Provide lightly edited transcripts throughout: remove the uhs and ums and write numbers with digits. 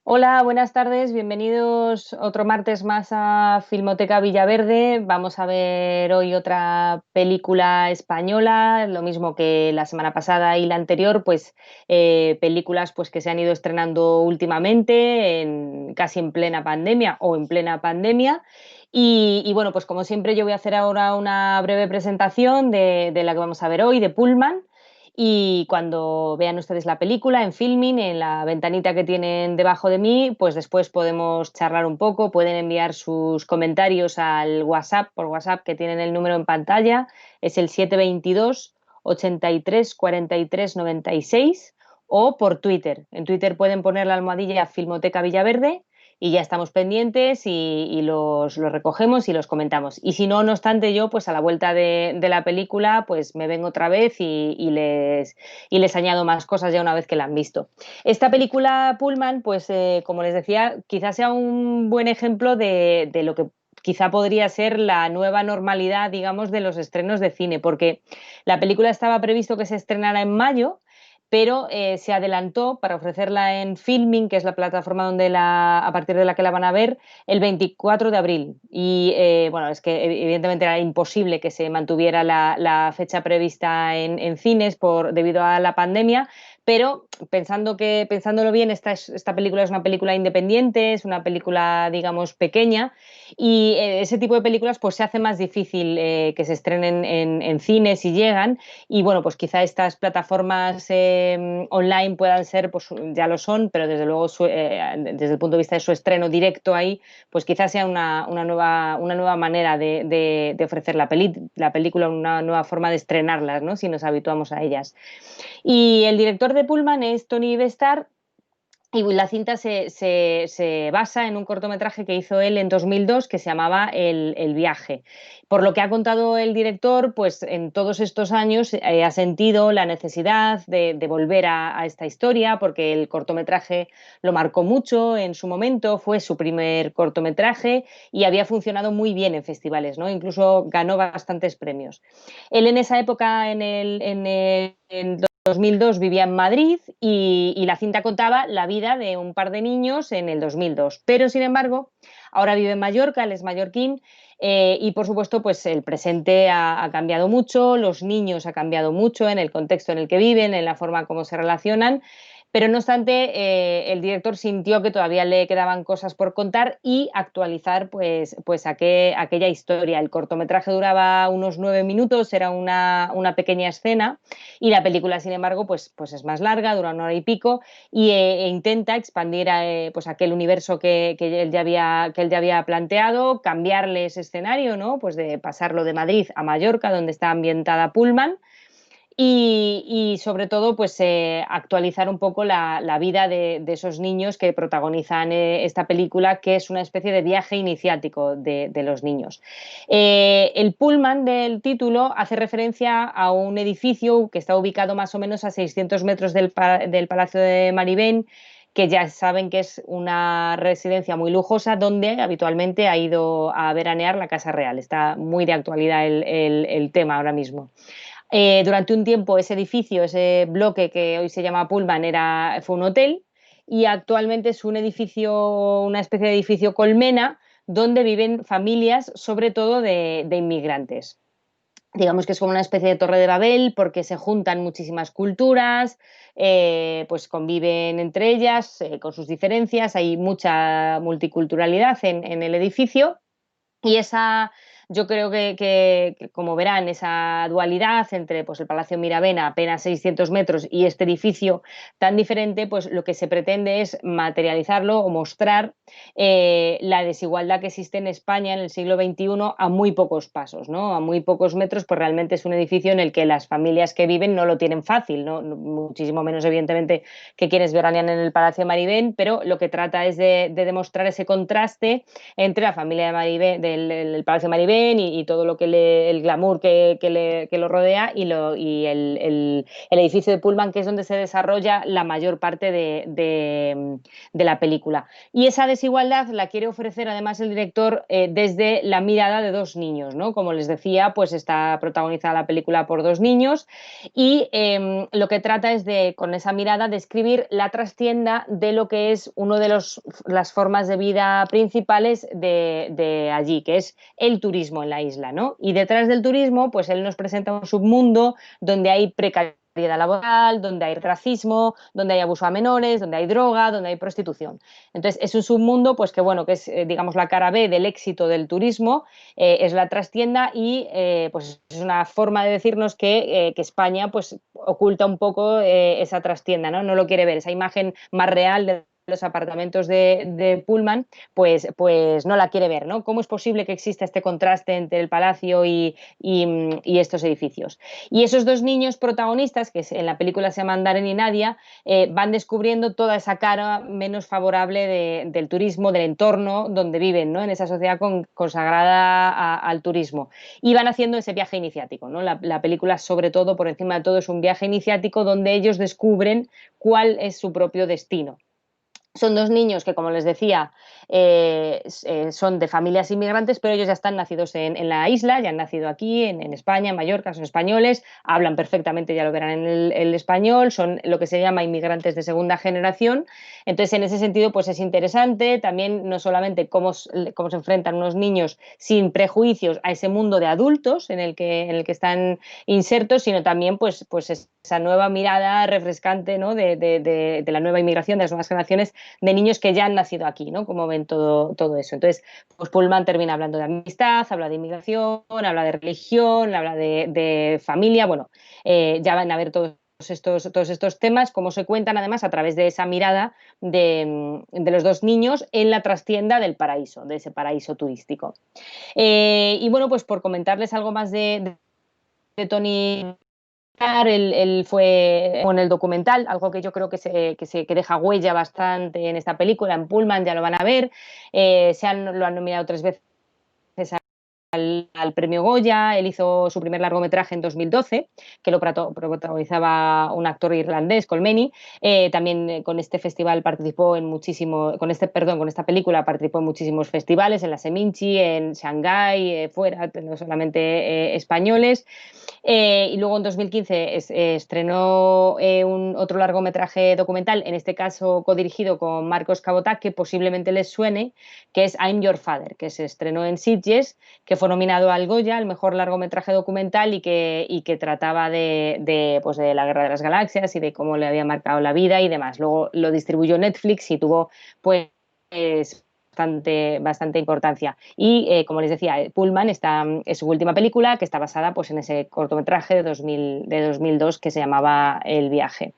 Hola, buenas tardes, bienvenidos otro martes más a Filmoteca Villaverde. Vamos a ver hoy otra película española, lo mismo que la semana pasada y la anterior, pues películas pues, que se han ido estrenando últimamente, casi en plena pandemia o en plena pandemia. Y bueno, pues como siempre yo voy a hacer ahora una breve presentación de la que vamos a ver hoy, de Pullman. Y cuando vean ustedes la película en Filmin, en la ventanita que tienen debajo de mí, pues después podemos charlar un poco, pueden enviar sus comentarios al WhatsApp, por WhatsApp, que tienen el número en pantalla, es el 722 83 43 96, o por Twitter. En Twitter pueden poner la almohadilla Filmoteca Villaverde y ya estamos pendientes y los recogemos y los comentamos. Y si no, no obstante, yo pues a la vuelta de la película pues me vengo otra vez y les añado más cosas ya una vez que la han visto. Esta película Pullman, pues como les decía, quizás sea un buen ejemplo de lo que quizá podría ser la nueva normalidad, digamos, de los estrenos de cine, porque la película estaba previsto que se estrenara en mayo, pero se adelantó para ofrecerla en Filming, que es la plataforma a partir de la que la van a ver, el 24 de abril. Y bueno, es que evidentemente era imposible que se mantuviera la fecha prevista en cines debido a la pandemia, pero pensándolo bien, esta película es una película independiente, es una película, digamos, pequeña, y ese tipo de películas pues se hace más difícil que se estrenen en cines y llegan, y bueno, pues quizá estas plataformas online puedan ser, pues ya lo son, pero desde luego desde el punto de vista de su estreno directo ahí, pues quizás sea una nueva manera de ofrecer la película, una nueva forma de estrenarlas, ¿no? Si nos habituamos a ellas. Y el director de Pullman es Tony Bestar, y la cinta se basa en un cortometraje que hizo él en 2002 que se llamaba El viaje. Por lo que ha contado el director, pues en todos estos años ha sentido la necesidad de volver a esta historia, porque el cortometraje lo marcó mucho en su momento, fue su primer cortometraje y había funcionado muy bien en festivales, ¿no? Incluso ganó bastantes premios. Él en esa época, en 2002, vivía en Madrid y la cinta contaba la vida de un par de niños en el 2002. Pero, sin embargo, ahora vive en Mallorca, él es mallorquín, y, por supuesto, pues el presente ha cambiado mucho, los niños ha cambiado mucho en el contexto en el que viven, en la forma como se relacionan. Pero no obstante, el director sintió que todavía le quedaban cosas por contar y actualizar pues aquella historia. El cortometraje duraba unos 9 minutos, era una pequeña escena, y la película, sin embargo, pues es más larga, dura una hora y pico, e intenta expandir pues aquel universo que él ya había planteado, cambiarle ese escenario, ¿no? Pues de pasarlo de Madrid a Mallorca, donde está ambientada Pullman, y sobre todo pues actualizar un poco la vida de esos niños que protagonizan esta película, que es una especie de viaje iniciático de los niños. El Pullman del título hace referencia a un edificio que está ubicado más o menos a 600 metros del Palacio de Maribén, que ya saben que es una residencia muy lujosa donde habitualmente ha ido a veranear la Casa Real. Está muy de actualidad el tema ahora mismo. Durante un tiempo ese edificio, ese bloque que hoy se llama Pullman, fue un hotel, y actualmente es un edificio, una especie de edificio colmena donde viven familias, sobre todo de inmigrantes. Digamos que es como una especie de torre de Babel, porque se juntan muchísimas culturas, pues conviven entre ellas con sus diferencias, hay mucha multiculturalidad en el edificio, y yo creo que, como verán, esa dualidad entre pues, el Palacio Miravena, apenas 600 metros, y este edificio tan diferente, pues lo que se pretende es materializarlo o mostrar la desigualdad que existe en España en el siglo XXI a muy pocos pasos, ¿no? A muy pocos metros, pues realmente es un edificio en el que las familias que viven no lo tienen fácil, ¿no? Muchísimo menos, evidentemente, que quienes veranean en el Palacio Maribén, pero lo que trata es de demostrar ese contraste entre la familia de Maribén, del Palacio de Maribén ven y todo lo que el glamour que lo rodea y el edificio de Pullman, que es donde se desarrolla la mayor parte de la película. Y esa desigualdad la quiere ofrecer además el director desde la mirada de dos niños, ¿no? Como les decía, pues está protagonizada la película por dos niños y lo que trata es de, con esa mirada, describir la trastienda de lo que es uno de las formas de vida principales de allí, que es el turismo en la isla, ¿no? Y detrás del turismo, pues él nos presenta un submundo donde hay precariedad laboral, donde hay racismo, donde hay abuso a menores, donde hay droga, donde hay prostitución. Entonces, es un submundo, pues que bueno, que es, digamos, la cara B del éxito del turismo, es la trastienda y pues es una forma de decirnos que España pues oculta un poco esa trastienda, ¿no? No lo quiere ver, esa imagen más real de los apartamentos de Pullman, pues no la quiere ver, ¿no? ¿Cómo es posible que exista este contraste entre el palacio y estos edificios? Y esos dos niños protagonistas, que en la película se llaman Darren y Nadia, van descubriendo toda esa cara menos favorable del turismo, del entorno donde viven, ¿no? En esa sociedad consagrada al turismo. Y van haciendo ese viaje iniciático, ¿no? La película, sobre todo, por encima de todo, es un viaje iniciático donde ellos descubren cuál es su propio destino. Son dos niños que, como les decía, son de familias inmigrantes, pero ellos ya están nacidos en la isla, ya han nacido aquí, en España, en Mallorca, son españoles, hablan perfectamente, ya lo verán en el español, son lo que se llama inmigrantes de segunda generación. Entonces, en ese sentido, pues es interesante también no solamente cómo se enfrentan unos niños sin prejuicios a ese mundo de adultos en el que están insertos, sino también pues esa nueva mirada refrescante, ¿no? de la nueva inmigración, de las nuevas generaciones de niños que ya han nacido aquí, ¿no? Cómo ven todo eso. Entonces, pues Pullman termina hablando de amistad, habla de inmigración, habla de religión, habla de familia, bueno, ya van a ver todos estos temas, cómo se cuentan además a través de esa mirada de los dos niños en la trastienda del paraíso, de ese paraíso turístico. Y bueno, pues por comentarles algo más de Tony, él fue en el documental, algo que yo creo que deja huella bastante en esta película, en Pullman, ya lo van a ver. Lo han nominado 3 veces al premio Goya. Él hizo su primer largometraje en 2012, que lo protagonizaba un actor irlandés, Colmeny. También con este festival participó con esta película participó en muchísimos festivales, en la Seminci, en Shanghái, fuera, no solamente españoles. Y luego en 2015 estrenó otro largometraje documental, en este caso codirigido con Marcos Cabotá, que posiblemente les suene, que es I'm Your Father, que se estrenó en Sitges, que fue nominado al Goya, el mejor largometraje documental, y que trataba pues de la Guerra de las Galaxias y de cómo le había marcado la vida y demás. Luego lo distribuyó Netflix y tuvo pues bastante importancia. Y como les decía, Pullman es su última película, que está basada pues en ese cortometraje de 2002 que se llamaba El viaje.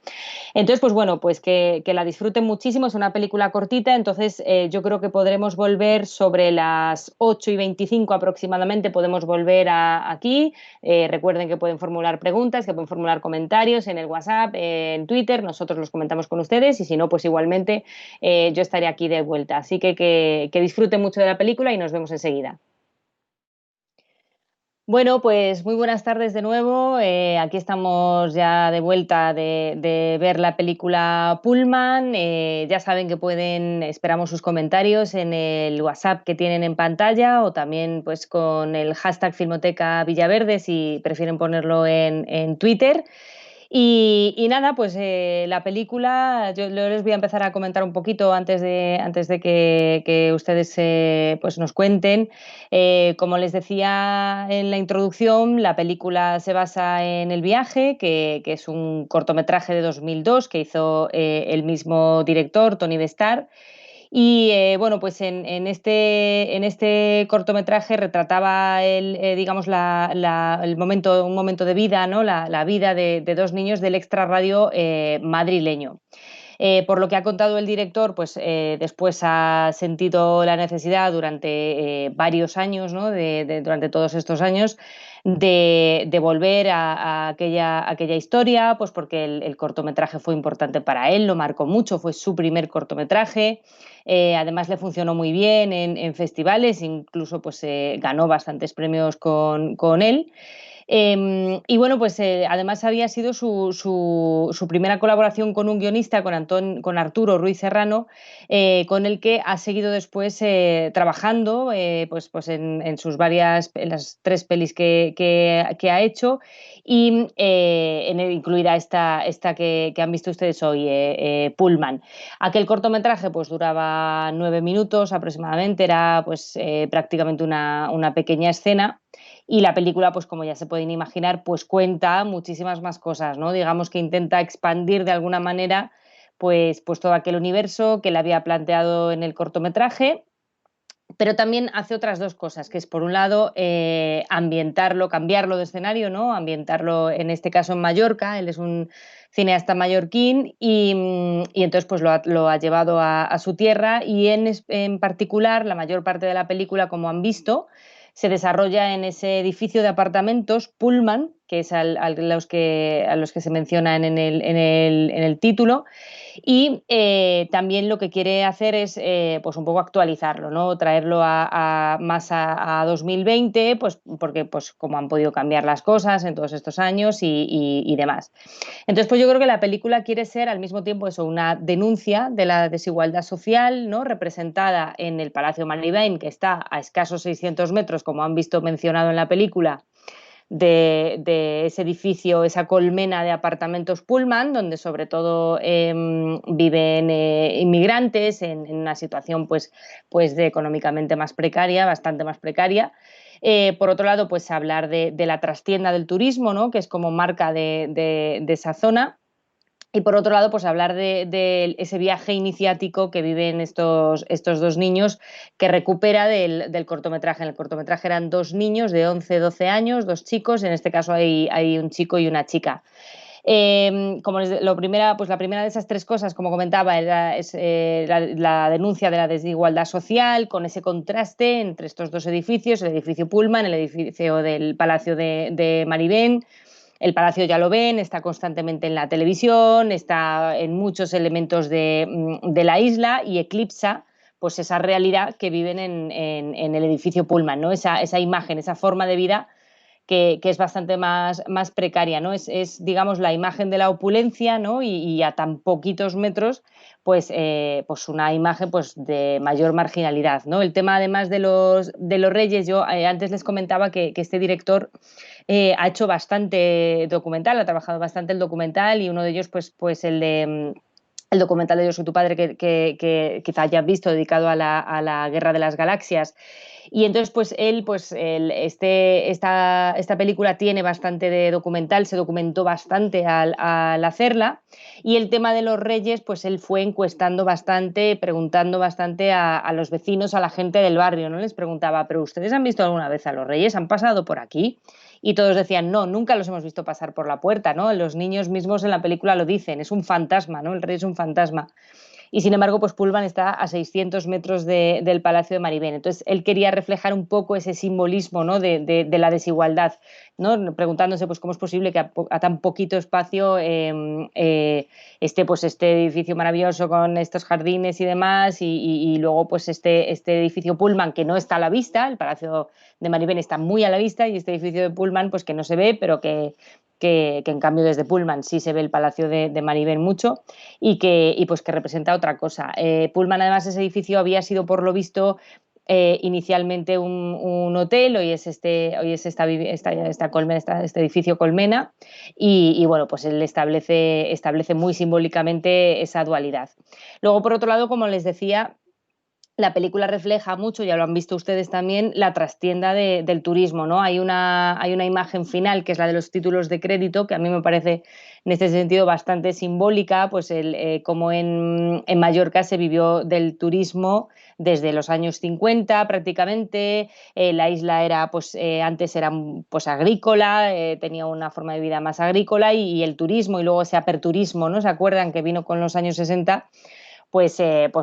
Entonces, pues bueno, pues que la disfruten muchísimo, es una película cortita, entonces yo creo que podremos volver sobre las 8:25 aproximadamente, podemos volver aquí. Recuerden que pueden formular preguntas, que pueden formular comentarios en el WhatsApp, en Twitter, nosotros los comentamos con ustedes, y si no, pues igualmente yo estaré aquí de vuelta. Así que disfruten mucho de la película y nos vemos enseguida. Bueno, pues muy buenas tardes de nuevo. Aquí estamos ya de vuelta de ver la película Pullman. Ya saben que esperamos sus comentarios en el WhatsApp que tienen en pantalla, o también pues con el hashtag Filmoteca Villaverde si prefieren ponerlo en Twitter. Y nada, pues la película, yo les voy a empezar a comentar un poquito antes de que ustedes pues nos cuenten. Como les decía en la introducción, la película se basa en El viaje, que es un cortometraje de 2002 que hizo el mismo director, Tony Bestar. Y bueno, pues en este cortometraje retrataba digamos, un momento de vida, ¿no? La vida de dos niños del extrarradio madrileño. Por lo que ha contado el director, pues después ha sentido la necesidad durante varios años, ¿no? Durante todos estos años, de volver a aquella historia, pues porque el cortometraje fue importante para él, lo marcó mucho, fue su primer cortometraje. Además le funcionó muy bien en festivales, incluso pues, ganó bastantes premios con él. Y bueno, pues además había sido su primera colaboración con un guionista, con Arturo Ruiz Serrano, con el que ha seguido después trabajando pues en sus en las 3 pelis que ha hecho, y incluida esta que han visto ustedes hoy, Pullman. Aquel cortometraje pues duraba 9 minutos aproximadamente, era pues prácticamente una pequeña escena. Y la película, pues como ya se pueden imaginar, pues cuenta muchísimas más cosas, ¿no? Digamos que intenta expandir de alguna manera pues todo aquel universo que le había planteado en el cortometraje, pero también hace otras 2 cosas, que es por un lado ambientarlo, cambiarlo de escenario, ¿no? Ambientarlo en este caso en Mallorca. Él es un cineasta mallorquín y entonces pues lo ha llevado a su tierra, y en particular la mayor parte de la película, como han visto, se desarrolla en ese edificio de apartamentos Pullman, que es a los que se mencionan en el título. Y también lo que quiere hacer es pues un poco actualizarlo, ¿no? Traerlo más a 2020, pues porque pues como han podido cambiar las cosas en todos estos años y demás. Entonces, pues yo creo que la película quiere ser al mismo tiempo eso, una denuncia de la desigualdad social, ¿no? Representada en el Palacio Maribén, que está a escasos 600 metros, como han visto mencionado en la película, de ese edificio, esa colmena de apartamentos Pullman, donde sobre todo viven inmigrantes en una situación pues de económicamente más precaria, bastante más precaria. Por otro lado, pues hablar de la trastienda del turismo, ¿no? Que es como marca de esa zona. Y por otro lado, pues hablar de ese viaje iniciático que viven estos 2 niños, que recupera del cortometraje. En el cortometraje eran 2 niños de 11, 12 años, 2 chicos, en este caso hay un chico y una chica. Pues la primera de esas 3 cosas, como comentaba, es la denuncia de la desigualdad social, con ese contraste entre estos 2 edificios, el edificio Pullman, el edificio del Palacio de Maribén. El palacio ya lo ven, está constantemente en la televisión, está en muchos elementos de la isla, y eclipsa pues esa realidad que viven en el edificio Pullman, ¿no? Esa imagen, esa forma de vida que es bastante más precaria, ¿no? Digamos, la imagen de la opulencia, ¿no? Y a tan poquitos metros, pues una imagen pues, de mayor marginalidad, ¿no? El tema, además de los reyes, yo antes les comentaba que este director ha hecho bastante documental, ha trabajado bastante el documental, y uno de ellos, pues el documental de Yo soy tu padre, que quizá hayas visto, dedicado a la Guerra de las Galaxias. Y entonces, pues él, esta película tiene bastante de documental, se documentó bastante al hacerla. Y el tema de los reyes, pues él fue encuestando bastante, preguntando bastante a los vecinos, a la gente del barrio, ¿no? Les preguntaba, ¿pero ustedes han visto alguna vez a los reyes? ¿Han pasado por aquí? Y todos decían, no, nunca los hemos visto pasar por la puerta, ¿no? Los niños mismos en la película lo dicen, es un fantasma, ¿no? El rey es un fantasma. Y sin embargo, pues Pullman está a 600 metros del Palacio de Maribén. Entonces, él quería reflejar un poco ese simbolismo, ¿no? de la desigualdad, ¿no? Preguntándose, pues, cómo es posible que a tan poquito espacio esté pues, este edificio maravilloso con estos jardines y demás, y luego pues este edificio Pullman, que no está a la vista. El Palacio de Maribén está muy a la vista, y este edificio de Pullman, pues que no se ve, pero que en cambio desde Pullman sí se ve el Palacio de Maribén mucho, y pues que representa otra cosa. Pullman, además, ese edificio había sido, por lo visto, inicialmente un hotel. Hoy es este edificio Colmena, y bueno, pues él establece muy simbólicamente esa dualidad. Luego, por otro lado, como les decía, la película refleja mucho, ya lo han visto ustedes también, la trastienda del turismo, ¿no? Hay una imagen final, que es la de los títulos de crédito, que a mí me parece en este sentido bastante simbólica, pues como en Mallorca se vivió del turismo desde los años 50 prácticamente. La isla era, pues antes era pues agrícola, tenía una forma de vida más agrícola, y el turismo y luego ese aperturismo, ¿no? ¿Se acuerdan que vino con los años 60? Pues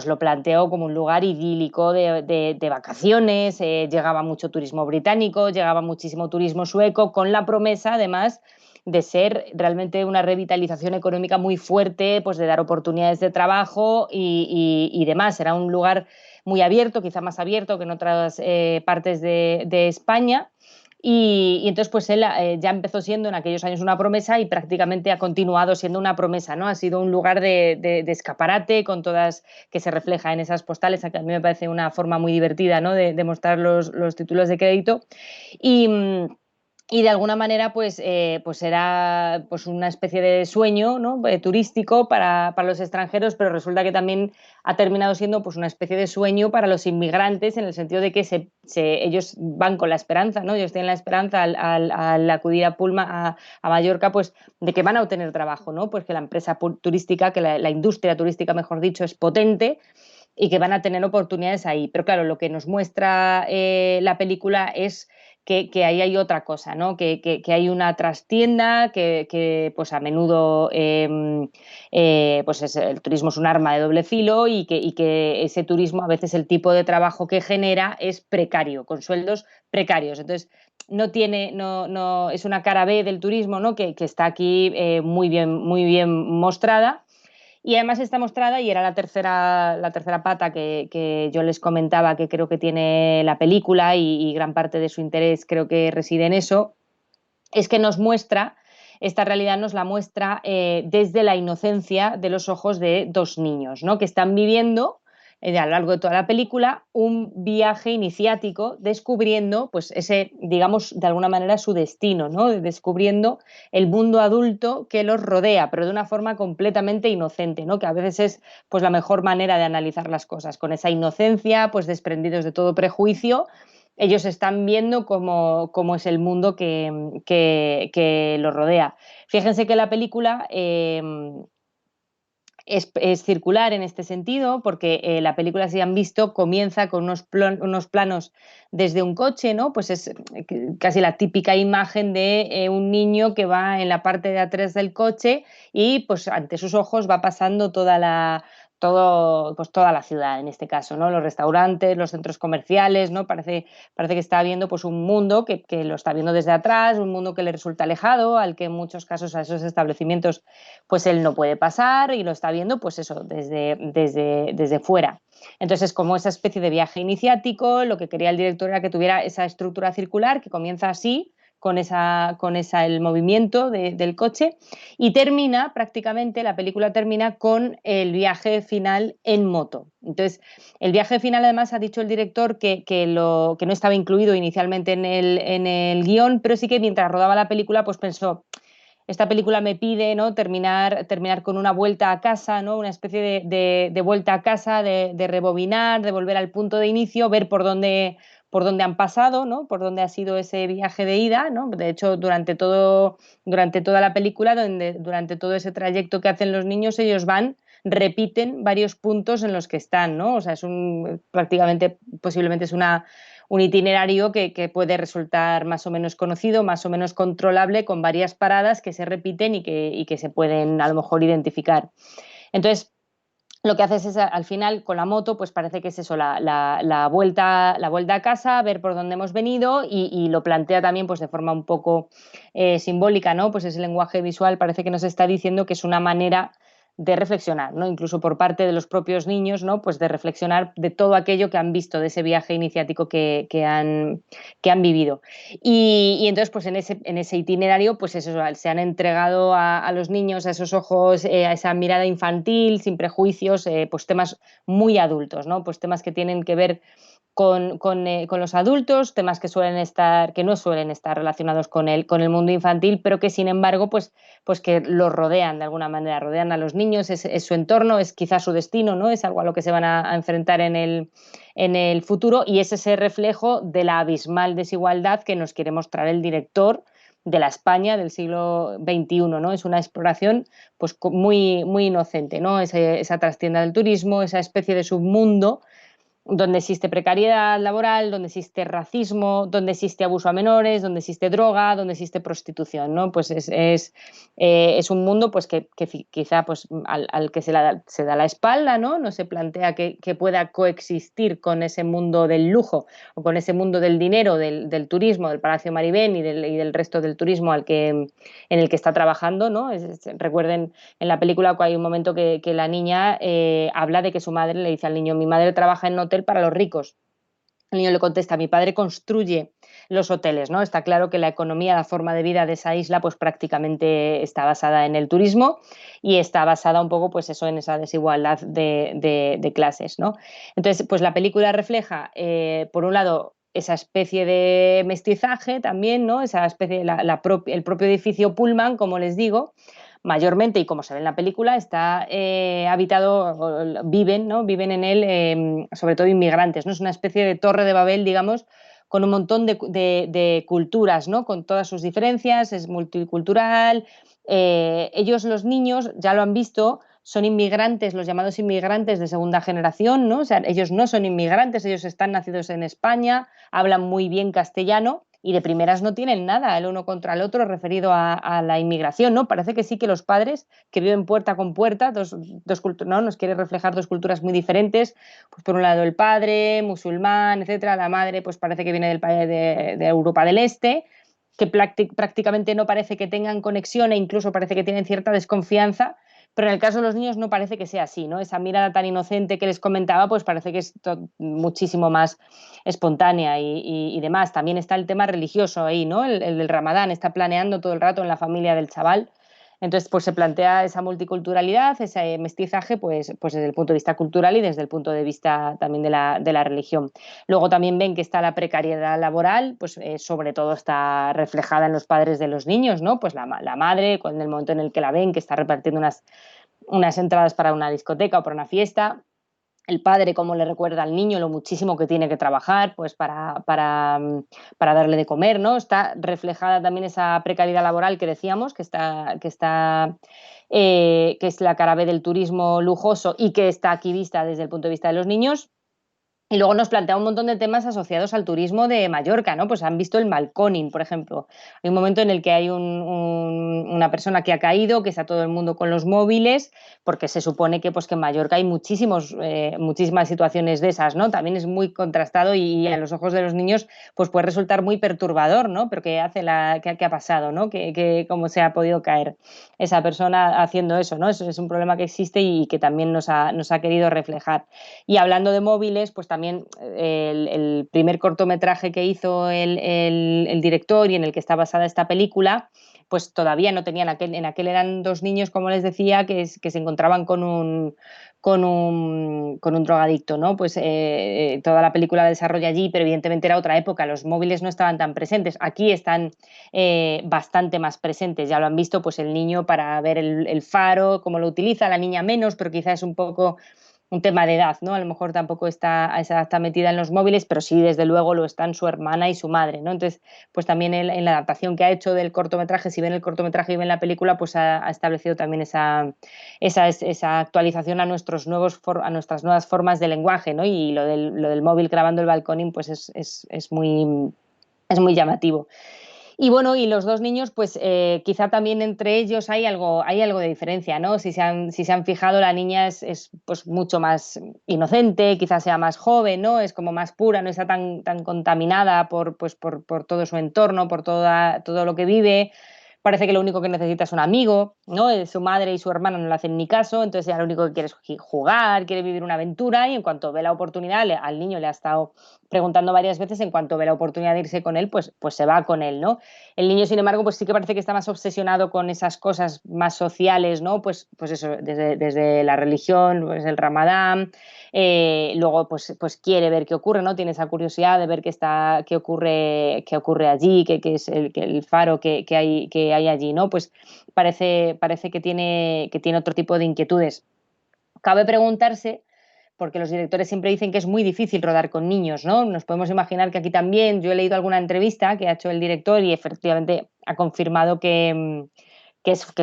lo planteó como un lugar idílico de vacaciones. Llegaba mucho turismo británico, llegaba muchísimo turismo sueco, con la promesa además de ser realmente una revitalización económica muy fuerte, pues de dar oportunidades de trabajo y demás. Era un lugar muy abierto, quizá más abierto que en otras partes de España. Y entonces, pues él ya empezó siendo en aquellos años una promesa y prácticamente ha continuado siendo una promesa, ¿no? Ha sido un lugar de escaparate con todas, que se refleja en esas postales, que a mí me parece una forma muy divertida, ¿no? De mostrar los títulos de crédito. Y, y de alguna manera, pues era pues una especie de sueño, ¿no? Turístico para los extranjeros, pero resulta que también ha terminado siendo pues una especie de sueño para los inmigrantes, en el sentido de que ellos van con la esperanza, ¿no? Ellos tienen la esperanza al acudir a Mallorca, pues de que van a obtener trabajo, ¿no? Pues que la empresa turística, que la industria turística, mejor dicho, es potente y que van a tener oportunidades ahí. Pero claro, lo que nos muestra la película es que ahí hay otra cosa, ¿no? Que hay una trastienda, pues a menudo pues el turismo es un arma de doble filo, y que ese turismo, a veces el tipo de trabajo que genera es precario, con sueldos precarios. Entonces, no, es una cara B del turismo, ¿no? Que está aquí muy bien mostrada. Y además está mostrada, y era la tercera pata que yo les comentaba, que creo que tiene la película, y gran parte de su interés creo que reside en eso, es que esta realidad nos la muestra desde la inocencia de los ojos de dos niños, ¿no? Que están viviendo a lo largo de toda la película un viaje iniciático, descubriendo, pues ese, digamos, de alguna manera su destino, ¿no? Descubriendo el mundo adulto que los rodea, pero de una forma completamente inocente, ¿no? Que a veces es pues la mejor manera de analizar las cosas, con esa inocencia, pues desprendidos de todo prejuicio. Ellos están viendo cómo es el mundo que los rodea. Fíjense que la película es circular en este sentido, porque la película, si han visto, comienza con unos planos desde un coche, ¿no? Pues es casi la típica imagen de un niño que va en la parte de atrás del coche, y pues ante sus ojos va pasando pues toda la ciudad, en este caso, ¿no? Los restaurantes, los centros comerciales, ¿no? Parece que está viendo pues un mundo que lo está viendo desde atrás, un mundo que le resulta alejado, al que en muchos casos a esos establecimientos pues él no puede pasar, y lo está viendo pues eso desde fuera. Entonces, como esa especie de viaje iniciático, lo que quería el director era que tuviera esa estructura circular que comienza así, el movimiento del coche, y termina prácticamente, la película termina con el viaje final en moto. Entonces, el viaje final, además, ha dicho el director que no estaba incluido inicialmente en el guión, pero sí que mientras rodaba la película pues pensó: esta película me pide, ¿no? terminar con una vuelta a casa, ¿no? Una especie de vuelta a casa, de rebobinar, de volver al punto de inicio, ver por dónde han pasado, ¿no? Por dónde ha sido ese viaje de ida, ¿no? De hecho, durante toda la película, durante todo ese trayecto que hacen los niños, ellos repiten varios puntos en los que están, ¿no? O sea, prácticamente, posiblemente es un itinerario que puede resultar más o menos conocido, más o menos controlable, con varias paradas que se repiten y que se pueden a lo mejor identificar. Entonces, lo que haces es, al final, con la moto, pues parece que es eso, la vuelta a casa, ver por dónde hemos venido, y lo plantea también pues de forma un poco simbólica, ¿no? Pues ese lenguaje visual parece que nos está diciendo que es una manera de reflexionar, ¿no? Incluso por parte de los propios niños, ¿no? Pues de reflexionar de todo aquello que han visto, de ese viaje iniciático que han vivido. Y entonces, pues en ese itinerario, pues eso, se han entregado a los niños, a esos ojos, a esa mirada infantil, sin prejuicios, pues temas muy adultos, ¿no? Pues temas que tienen que ver con los adultos, temas que no suelen estar relacionados con el mundo infantil, pero que sin embargo, pues que los rodean de alguna manera, rodean a los niños, es su entorno, es quizás su destino, ¿no? Es algo a lo que se van a enfrentar en el futuro, y es ese reflejo de la abismal desigualdad que nos quiere mostrar el director de la España del siglo XXI, ¿no? Es una exploración pues muy, muy inocente, ¿no? Esa trastienda del turismo, esa especie de submundo donde existe precariedad laboral, donde existe racismo, donde existe abuso a menores, donde existe droga, donde existe prostitución, ¿no? Pues es un mundo pues que quizá pues, al que se da la espalda, ¿no? No se plantea que pueda coexistir con ese mundo del lujo o con ese mundo del dinero, del turismo, del Palacio Maribén y del resto del turismo en el que está trabajando, ¿no? Recuerden en la película que hay un momento que la niña habla de que su madre le dice al niño: mi madre trabaja en un hotel para los ricos. El niño le contesta: mi padre construye los hoteles, ¿no? Está claro que la economía, la forma de vida de esa isla, pues prácticamente está basada en el turismo y está basada un poco, pues eso, en esa desigualdad de clases, ¿no? Entonces, pues la película refleja, por un lado, esa especie de mestizaje también, ¿no? Esa especie, el propio edificio Pullman, como les digo, mayormente, y como se ve en la película, está habitado, viven, ¿no? Viven en él sobre todo inmigrantes, ¿no? Es una especie de torre de Babel, digamos, con un montón de culturas, ¿no? Con todas sus diferencias, es multicultural. Ellos, los niños, ya lo han visto, son inmigrantes, los llamados inmigrantes de segunda generación, ¿no? O sea, ellos no son inmigrantes, ellos están nacidos en España, hablan muy bien castellano y de primeras no tienen nada el uno contra el otro referido a la inmigración, ¿no? Parece que sí, que los padres que viven puerta con puerta, ¿no? Nos quiere reflejar dos culturas muy diferentes, pues por un lado el padre, musulmán, etcétera, la madre pues parece que viene del país de Europa del Este, que prácticamente no parece que tengan conexión e incluso parece que tienen cierta desconfianza, pero en el caso de los niños no parece que sea así, ¿no? Esa mirada tan inocente que les comentaba, pues parece que es muchísimo más espontánea y demás. También está el tema religioso ahí, ¿no? El del Ramadán, está planeando todo el rato en la familia del chaval. Entonces, pues se plantea esa multiculturalidad, ese mestizaje, pues desde el punto de vista cultural y desde el punto de vista también de la religión. Luego también ven que está la precariedad laboral, pues sobre todo está reflejada en los padres de los niños, ¿no? Pues la madre, en el momento en el que la ven, que está repartiendo unas entradas para una discoteca o para una fiesta, el padre cómo le recuerda al niño lo muchísimo que tiene que trabajar pues para darle de comer, ¿no? Está reflejada también esa precariedad laboral que decíamos, que es la cara B del turismo lujoso y que está aquí vista desde el punto de vista de los niños. Y luego nos plantea un montón de temas asociados al turismo de Mallorca, ¿no? Pues han visto el Malconin, por ejemplo. Hay un momento en el que hay una persona que ha caído, que está todo el mundo con los móviles, porque se supone que en Mallorca hay muchísimas situaciones de esas, ¿no? También es muy contrastado y a los ojos de los niños pues puede resultar muy perturbador, ¿no? Pero ¿qué ha pasado, ¿no? ¿Cómo se ha podido caer esa persona haciendo eso, ¿no? Eso es un problema que existe y que también nos ha querido reflejar. Y hablando de móviles, pues también el primer cortometraje que hizo el director y en el que está basada esta película, pues todavía no tenían en aquel eran dos niños, como les decía, que se encontraban con un drogadicto, ¿no? Pues toda la película la desarrolla allí, pero evidentemente era otra época, los móviles no estaban tan presentes, aquí están bastante más presentes, ya lo han visto, pues el niño para ver el faro, cómo lo utiliza, la niña menos, pero quizás es un poco un tema de edad, ¿no? A lo mejor tampoco está metida en los móviles, pero sí, desde luego, lo están su hermana y su madre, ¿no? Entonces, pues también en la adaptación que ha hecho del cortometraje, si ven el cortometraje y ven la película, pues ha establecido también esa actualización a nuestras nuevas formas de lenguaje, ¿no? Y lo del móvil grabando el balconing, pues es muy llamativo. Y bueno, y los dos niños, pues quizá también entre ellos hay algo de diferencia, ¿no? Si se han fijado, la niña es pues mucho más inocente, quizás sea más joven, ¿no? Es como más pura, no está tan contaminada por todo su entorno, por todo lo que vive. parece que lo único que necesita es un amigo, ¿no? Su madre y su hermana no le hacen ni caso, entonces ya lo único que quiere es jugar, quiere vivir una aventura y en cuanto ve la oportunidad, al niño le ha estado preguntando varias veces, en cuanto ve la oportunidad de irse con él, pues se va con él, ¿no? El niño, sin embargo, pues sí que parece que está más obsesionado con esas cosas más sociales, ¿no? Pues eso, desde la religión, pues el Ramadán, luego pues quiere ver qué ocurre, ¿no? Tiene esa curiosidad de ver qué ocurre allí, qué es el faro que hay allí, ¿no? Pues parece que tiene otro tipo de inquietudes. Cabe preguntarse, porque los directores siempre dicen que es muy difícil rodar con niños, ¿no? Nos podemos imaginar que aquí también, yo he leído alguna entrevista que ha hecho el director y efectivamente ha confirmado que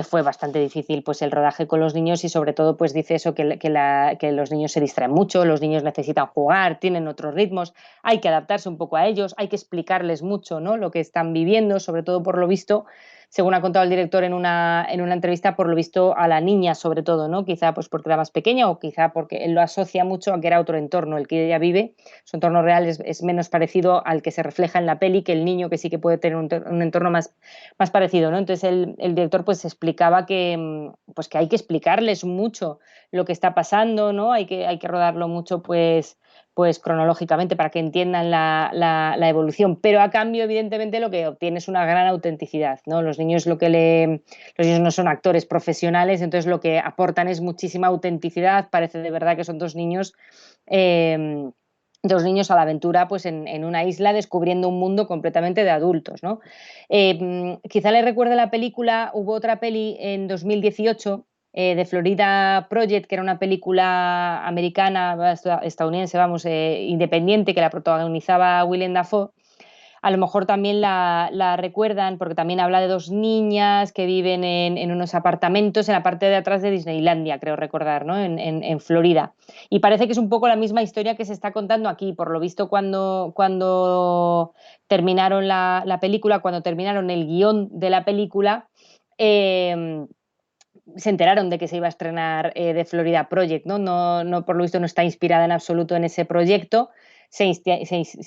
fue bastante difícil pues el rodaje con los niños y sobre todo pues dice eso, que los niños se distraen mucho, los niños necesitan jugar, tienen otros ritmos, hay que adaptarse un poco a ellos, hay que explicarles mucho, ¿no? Lo que están viviendo, sobre todo por lo visto, según ha contado el director en una entrevista, por lo visto a la niña sobre todo, ¿no? Quizá pues porque era más pequeña o quizá porque él lo asocia mucho a que era otro entorno, el que ella vive, su entorno real es menos parecido al que se refleja en la peli que el niño, que sí que puede tener un entorno más parecido, ¿no? Entonces el director pues explicaba pues que hay que explicarles mucho lo que está pasando, ¿no? Hay que rodarlo mucho pues cronológicamente para que entiendan la evolución, pero a cambio evidentemente lo que obtiene es una gran autenticidad, ¿no? Los niños no son actores profesionales, entonces lo que aportan es muchísima autenticidad, parece de verdad que son eh, dos niños a la aventura pues en una isla descubriendo un mundo completamente de adultos, ¿no? Quizá le recuerde la película, hubo otra peli en 2018 de Florida Project, que era una película americana, estadounidense, vamos, independiente, que la protagonizaba Willem Dafoe. A lo mejor también la recuerdan porque también habla de dos niñas que viven en unos apartamentos en la parte de atrás de Disneylandia, creo recordar, ¿no? En Florida. Y parece que es un poco la misma historia que se está contando aquí. Por lo visto, cuando terminaron la película, cuando terminaron el guión de la película, eh, se enteraron de que se iba a estrenar de Florida Project, ¿no? No, por lo visto no está inspirada en absoluto en ese proyecto. Se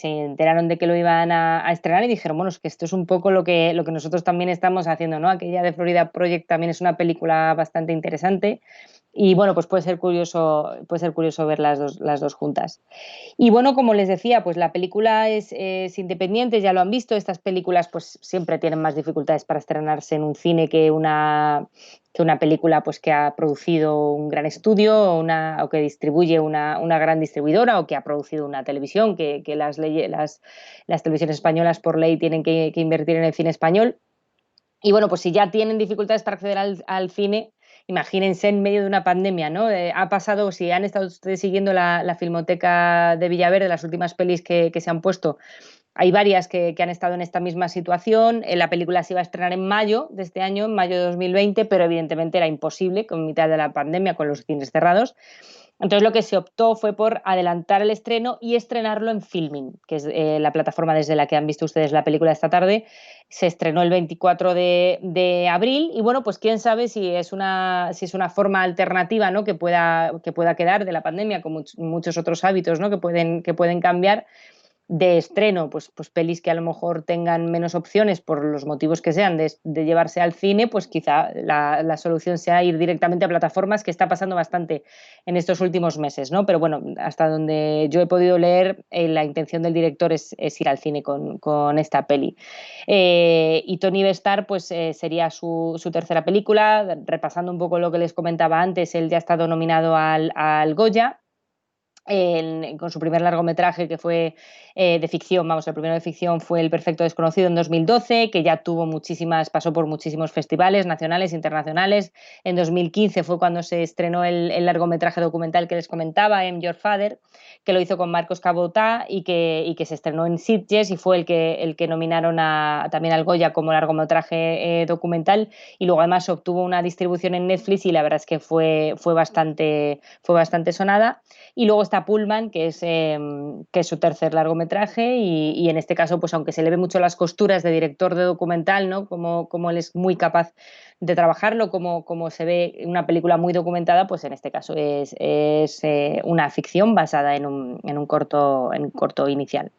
enteraron de que lo iban a estrenar y dijeron, bueno, es que esto es un poco lo que nosotros también estamos haciendo, ¿no? Aquella de Florida Project también es una película bastante interesante y bueno, pues puede ser curioso ver las dos juntas. Y bueno, como les decía, pues la película es independiente, ya lo han visto, estas películas pues siempre tienen más dificultades para estrenarse en un cine que una película pues que ha producido un gran estudio o que distribuye una gran distribuidora o que ha producido una televisión, que las televisiones españolas por ley tienen que invertir en el cine español. Y bueno, pues si ya tienen dificultades para acceder al cine, imagínense en medio de una pandemia, ¿no? Ha pasado, si han estado ustedes siguiendo la Filmoteca de Villaverde, las últimas pelis que se han puesto, hay varias que han estado en esta misma situación. La película se iba a estrenar en mayo de este año, en mayo de 2020, pero evidentemente era imposible con mitad de la pandemia, con los cines cerrados. Entonces lo que se optó fue por adelantar el estreno y estrenarlo en Filmin, que es la plataforma desde la que han visto ustedes la película esta tarde. Se estrenó el 24 de abril y bueno, pues quién sabe si es una forma alternativa, ¿no? Que pueda quedar de la pandemia con muchos otros hábitos, ¿no? Que pueden cambiar de estreno, pues pelis que a lo mejor tengan menos opciones por los motivos que sean de llevarse al cine, pues quizá la solución sea ir directamente a plataformas, que está pasando bastante en estos últimos meses, ¿no? Pero bueno, hasta donde yo he podido leer, la intención del director es ir al cine con esta peli. Y Tony Bestar, pues sería su tercera película. Repasando un poco lo que les comentaba antes, él ya ha estado nominado al Goya con su primer largometraje que fue de ficción, vamos, el primero de ficción fue El perfecto desconocido en 2012, que ya pasó por muchísimos festivales nacionales, internacionales. En 2015 fue cuando se estrenó el largometraje documental que les comentaba, I'm Your Father, que lo hizo con Marcos Cabotá y que se estrenó en Sitges y fue el que nominaron también al Goya como largometraje documental, y luego además obtuvo una distribución en Netflix y la verdad es que fue bastante sonada. Y luego está está Pullman, que es su tercer largometraje y en este caso, pues aunque se le ve mucho las costuras de director de documental, ¿no? Como él es muy capaz de trabajarlo, como se ve en una película muy documentada, pues en este caso es una ficción basada en un corto inicial.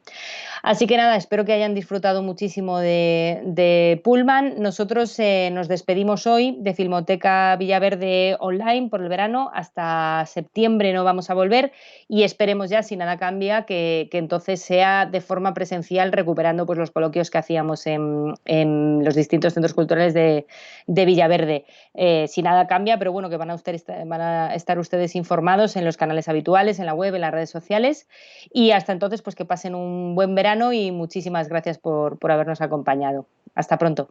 Así que nada, espero que hayan disfrutado muchísimo de Pullman. Nosotros nos despedimos hoy de Filmoteca Villaverde online por el verano. Hasta septiembre no vamos a volver y esperemos ya, si nada cambia, que entonces sea de forma presencial, recuperando pues, los coloquios que hacíamos en los distintos centros culturales de Villaverde. Si nada cambia, pero bueno, que van a estar ustedes informados en los canales habituales, en la web, en las redes sociales. Y hasta entonces, pues que pasen un buen verano y muchísimas gracias por habernos acompañado. Hasta pronto.